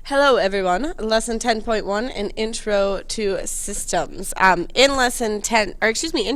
Hello everyone, lesson 10.1, an intro to systems. In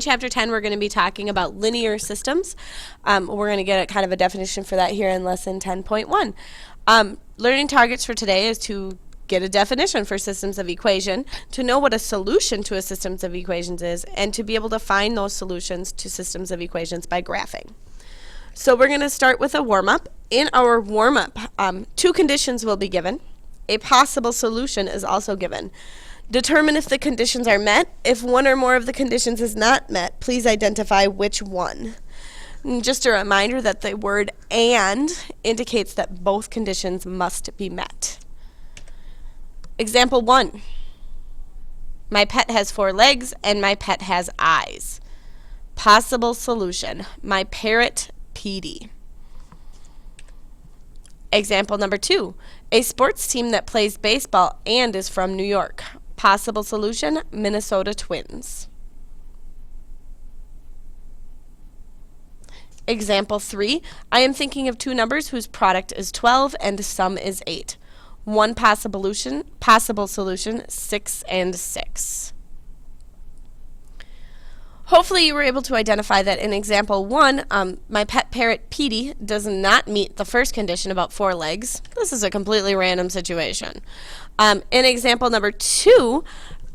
chapter 10 we're going to be talking about linear systems. We're going to get kind of a definition for that here in lesson 10.1. Learning targets for today is to get a definition for systems of equation, to know what a solution to a systems of equations is, and to be able to find those solutions to systems of equations by graphing. So we're going to start with a warm-up. In our warm-up, two conditions will be given. A possible solution is also given. Determine if the conditions are met. If one or more of the conditions is not met, please identify which one. And just a reminder that the word "and" indicates that both conditions must be met. Example 1. My pet has 4 legs and my pet has eyes. Possible solution. My parrot, Petey. Example number 2. A sports team that plays baseball and is from New York. Possible solution, Minnesota Twins. Example 3. I am thinking of two numbers whose product is 12 and sum is 8. One possible solution, 6 and 6. Hopefully you were able to identify that in example 1, my pet parrot Petey does not meet the first condition about 4 legs. This is a completely random situation. In example number 2,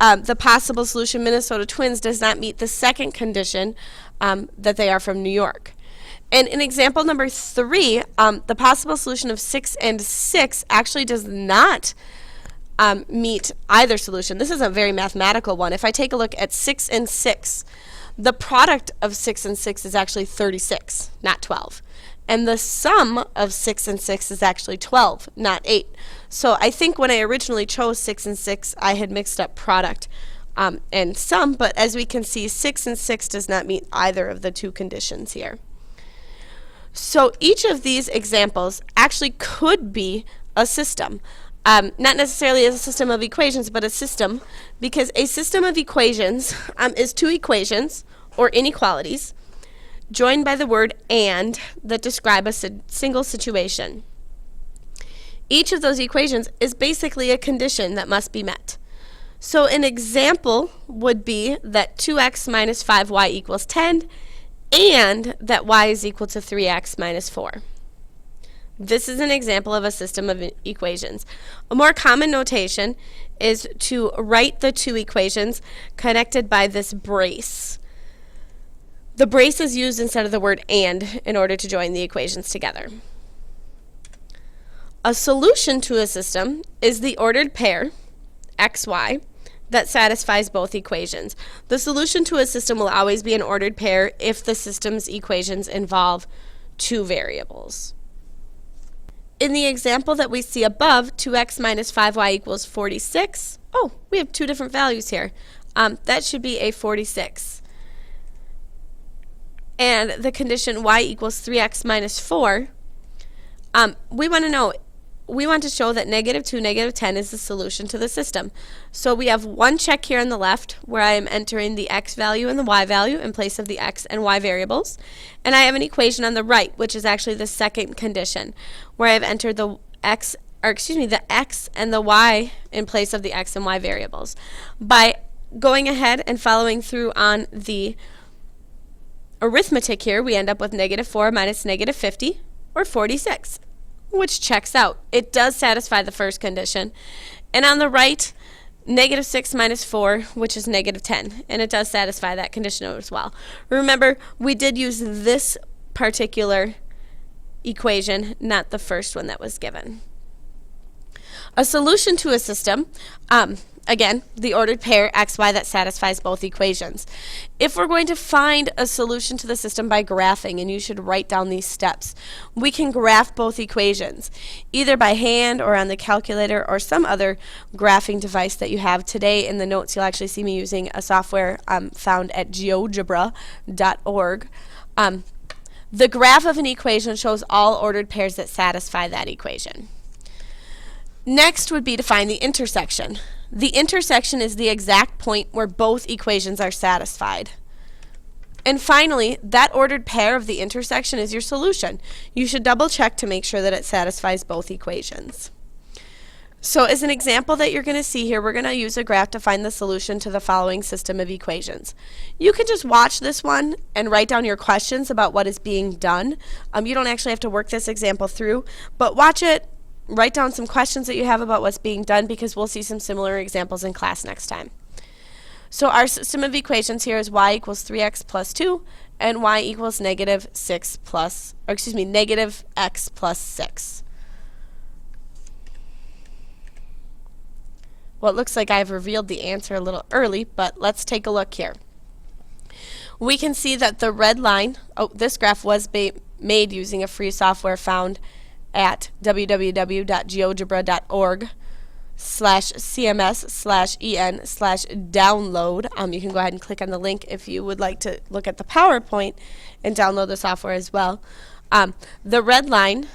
the possible solution Minnesota Twins does not meet the second condition that they are from New York. And in example number 3, the possible solution of 6 and 6 actually does not meet either solution. This is a very mathematical one. If I take a look at 6 and 6, the product of 6 and 6 is actually 36, not 12. And the sum of 6 and 6 is actually 12, not 8. So I think when I originally chose 6 and 6, I had mixed up product and sum, but as we can see, 6 and 6 does not meet either of the two conditions here. So each of these examples actually could be a system. Not necessarily as a system of equations, but a system, because a system of equations is two equations, or inequalities, joined by the word "and" that describe a single situation. Each of those equations is basically a condition that must be met. So an example would be that 2x minus 5y equals 10, and that y is equal to 3x minus 4. This is an example of a system of equations. A more common notation is to write the two equations connected by this brace. The brace is used instead of the word "and" in order to join the equations together. A solution to a system is the ordered pair, xy, that satisfies both equations. The solution to a system will always be an ordered pair if the system's equations involve two variables. In the example that we see above, 2x minus 5y equals 46. Oh, we have two different values here. That should be a 46. And the condition y equals 3x minus 4, we want to show that negative 2, negative 10 is the solution to the system. So we have one check here on the left where I am entering the x value and the y value in place of the x and y variables. And I have an equation on the right, which is actually the second condition, where I've entered the x and the y in place of the x and y variables. By going ahead and following through on the arithmetic here, we end up with negative 4 minus negative 50, or 46. Which checks out. It does satisfy the first condition. And on the right, negative 6 minus 4, which is negative 10. And it does satisfy that condition as well. Remember, we did use this particular equation, not the first one that was given. A solution to a system, again, the ordered pair xy that satisfies both equations. If we're going to find a solution to the system by graphing, and you should write down these steps, we can graph both equations, either by hand or on the calculator or some other graphing device that you have. Today in the notes you'll actually see me using a software found at geogebra.org. The graph of an equation shows all ordered pairs that satisfy that equation. Next would be to find the intersection. The intersection is the exact point where both equations are satisfied. And finally, that ordered pair of the intersection is your solution. You should double check to make sure that it satisfies both equations. So as an example that you're going to see here, we're going to use a graph to find the solution to the following system of equations. You can just watch this one and write down your questions about what is being done. You don't actually have to work this example through, but watch it, write down some questions that you have about what's being done, because we'll see some similar examples in class next time. So our system of equations here is y equals 3x plus 2 and y equals negative x plus 6. Well, it looks like I've revealed the answer a little early, but let's take a look here. We can see that the red line, this graph was made using a free software found at www.geogebra.org/cms/en/download. You can go ahead and click on the link if you would like to look at the PowerPoint and download the software as well. The red line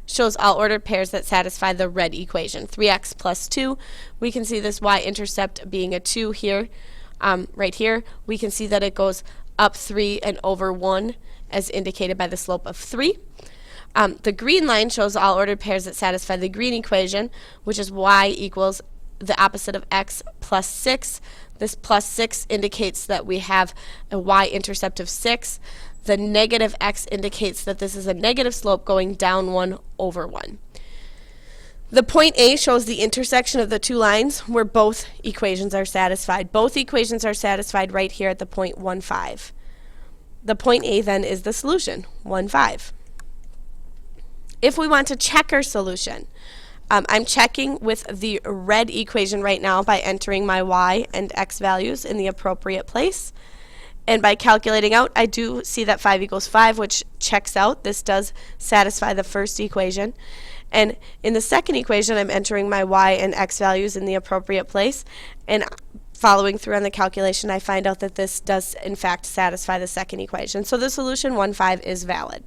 shows all ordered pairs that satisfy the red equation, 3x plus 2. We can see this y-intercept being a 2 here. Right here, we can see that it goes up 3 and over 1 as indicated by the slope of 3. The green line shows all ordered pairs that satisfy the green equation, which is y equals the opposite of x plus 6. This plus 6 indicates that we have a y-intercept of 6. The negative x indicates that this is a negative slope going down 1 over 1. The point A shows the intersection of the two lines where both equations are satisfied. Both equations are satisfied right here at the point 1, 5. The point A then is the solution, 1, 5. If we want to check our solution, I'm checking with the red equation right now by entering my y and x values in the appropriate place. And by calculating out, I do see that 5 equals 5, which checks out. This does satisfy the first equation. And in the second equation, I'm entering my y and x values in the appropriate place. And following through on the calculation, I find out that this does, in fact, satisfy the second equation. So the solution 1, 5 is valid.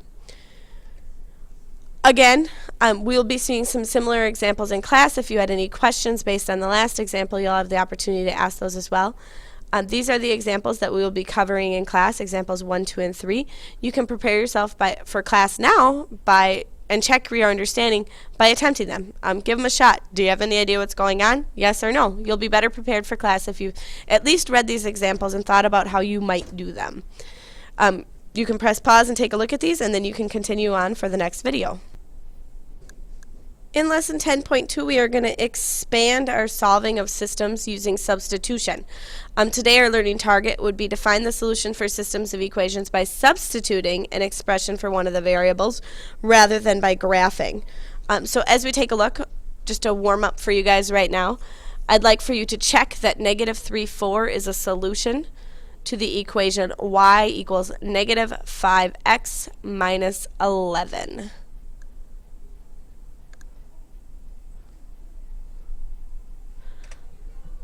Again, we'll be seeing some similar examples in class. If you had any questions based on the last example, you'll have the opportunity to ask those as well. These are the examples that we will be covering in class, examples 1, 2, and 3. You can prepare yourself for class now and check your understanding by attempting them. Give them a shot. Do you have any idea what's going on? Yes or no? You'll be better prepared for class if you at least read these examples and thought about how you might do them. You can press pause and take a look at these, and then you can continue on for the next video. In lesson 10.2, we are going to expand our solving of systems using substitution. Today our learning target would be to find the solution for systems of equations by substituting an expression for one of the variables rather than by graphing. So as we take a look, just a warm up for you guys right now, I'd like for you to check that negative 3, 4 is a solution to the equation y equals negative 5x minus 11.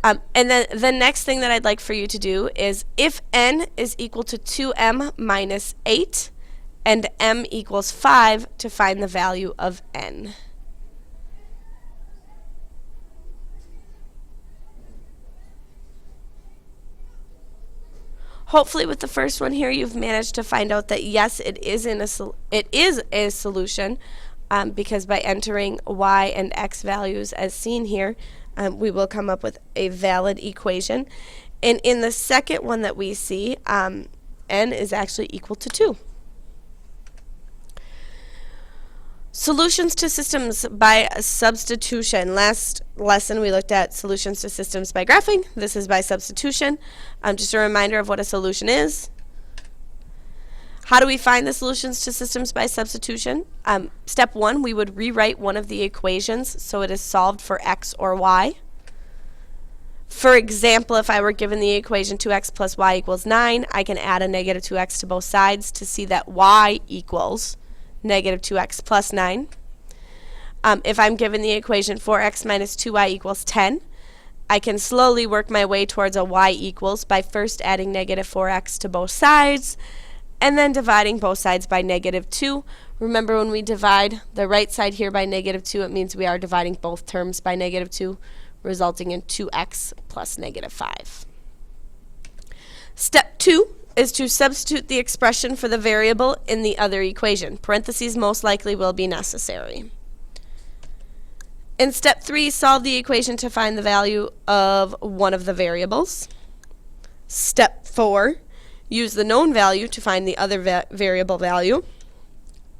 And then the next thing that I'd like for you to do is if n is equal to 2m minus 8 and m equals 5, to find the value of n. Hopefully with the first one here you've managed to find out that yes, it is a solution because by entering y and x values as seen here, we will come up with a valid equation. And in the second one that we see, n is actually equal to 2. Solutions to systems by substitution. Last lesson we looked at solutions to systems by graphing. This is by substitution. Just a reminder of what a solution is. How do we find the solutions to systems by substitution? Step 1, we would rewrite one of the equations so it is solved for x or y. For example, if I were given the equation 2x plus y equals 9, I can add a negative 2x to both sides to see that y equals negative 2x plus 9. If I'm given the equation 4x minus 2y equals 10, I can slowly work my way towards a y equals by first adding negative 4x to both sides and then dividing both sides by negative 2. Remember, when we divide the right side here by negative 2, it means we are dividing both terms by negative 2, resulting in 2x plus negative 5. Step 2 is to substitute the expression for the variable in the other equation. Parentheses most likely will be necessary. In step 3, solve the equation to find the value of one of the variables. Step 4, use the known value to find the other variable value.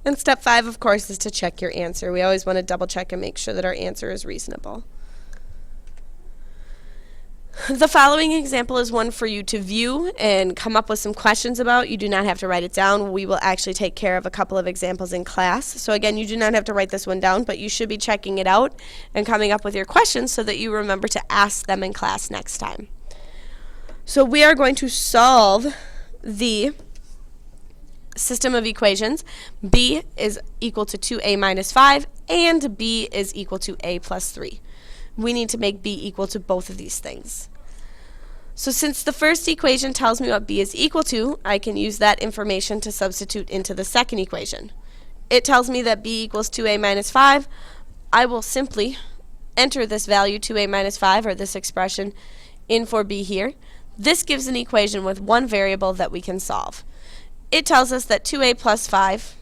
And step 5, of course, is to check your answer. We always want to double check and make sure that our answer is reasonable. The following example is one for you to view and come up with some questions about. You do not have to write it down. We will actually take care of a couple of examples in class. So again, you do not have to write this one down, but you should be checking it out and coming up with your questions so that you remember to ask them in class next time. So we are going to solve the system of equations. B is equal to 2a minus 5 and b is equal to a plus 3. We need to make b equal to both of these things. So since the first equation tells me what b is equal to, I can use that information to substitute into the second equation. It tells me that b equals 2a minus 5. I will simply enter this value 2a minus 5, or this expression, in for b here. This gives an equation with one variable that we can solve. It tells us that 2a plus 5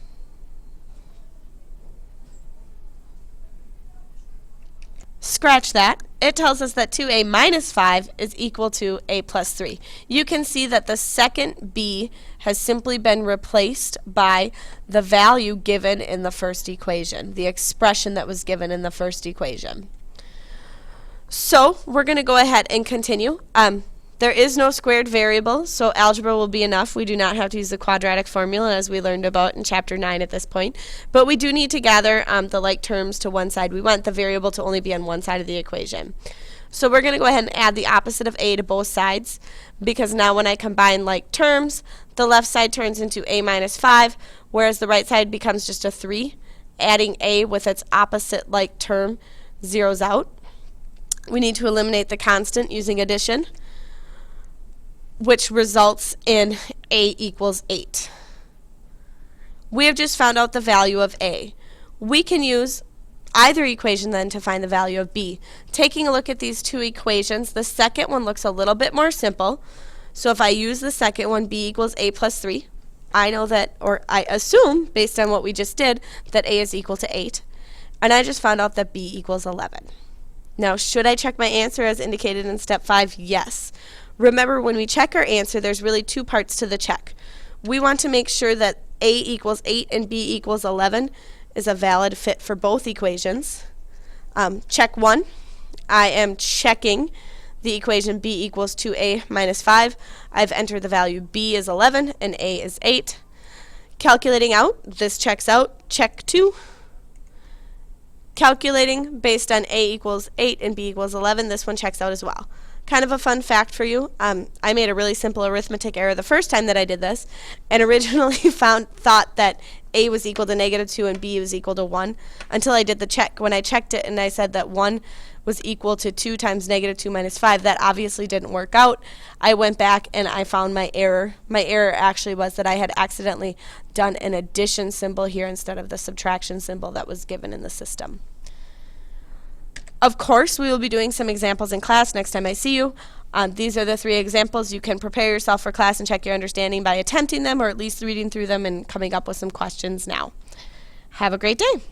scratch that. It tells us that 2a minus 5 is equal to a plus 3. You can see that the second b has simply been replaced by the value given in the first equation, the expression that was given in the first equation. So we're going to go ahead and continue. There is no squared variable, so algebra will be enough. We do not have to use the quadratic formula as we learned about in chapter 9 at this point. But we do need to gather the like terms to one side. We want the variable to only be on one side of the equation. So we're going to go ahead and add the opposite of a to both sides, because now when I combine like terms, the left side turns into a minus 5, whereas the right side becomes just a 3. Adding a with its opposite like term zeroes out. We need to eliminate the constant using addition, which results in a equals 8. We have just found out the value of a. We can use either equation then to find the value of b. Taking a look at these two equations, the second one looks a little bit more simple. So if I use the second one, b equals a plus 3, I know that, or I assume, based on what we just did, that a is equal to 8. And I just found out that b equals 11. Now, should I check my answer as indicated in step 5? Yes. Remember, when we check our answer, there's really two parts to the check. We want to make sure that a equals 8 and b equals 11 is a valid fit for both equations. Check 1, I am checking the equation b equals 2a minus 5. I've entered the value b is 11 and a is 8. Calculating out, this checks out. Check 2. Calculating based on a equals 8 and b equals 11, this one checks out as well. Kind of a fun fact for you, I made a really simple arithmetic error the first time that I did this, and originally thought that a was equal to -2 and b was equal to 1 until I did the check. When I checked it and I said that 1 was equal to 2 times -2 minus 5, that obviously didn't work out. I went back and I found my error. My error actually was that I had accidentally done an addition symbol here instead of the subtraction symbol that was given in the system. Of course, we will be doing some examples in class next time I see you. These are the 3 examples. You can prepare yourself for class and check your understanding by attempting them, or at least reading through them and coming up with some questions now. Have a great day.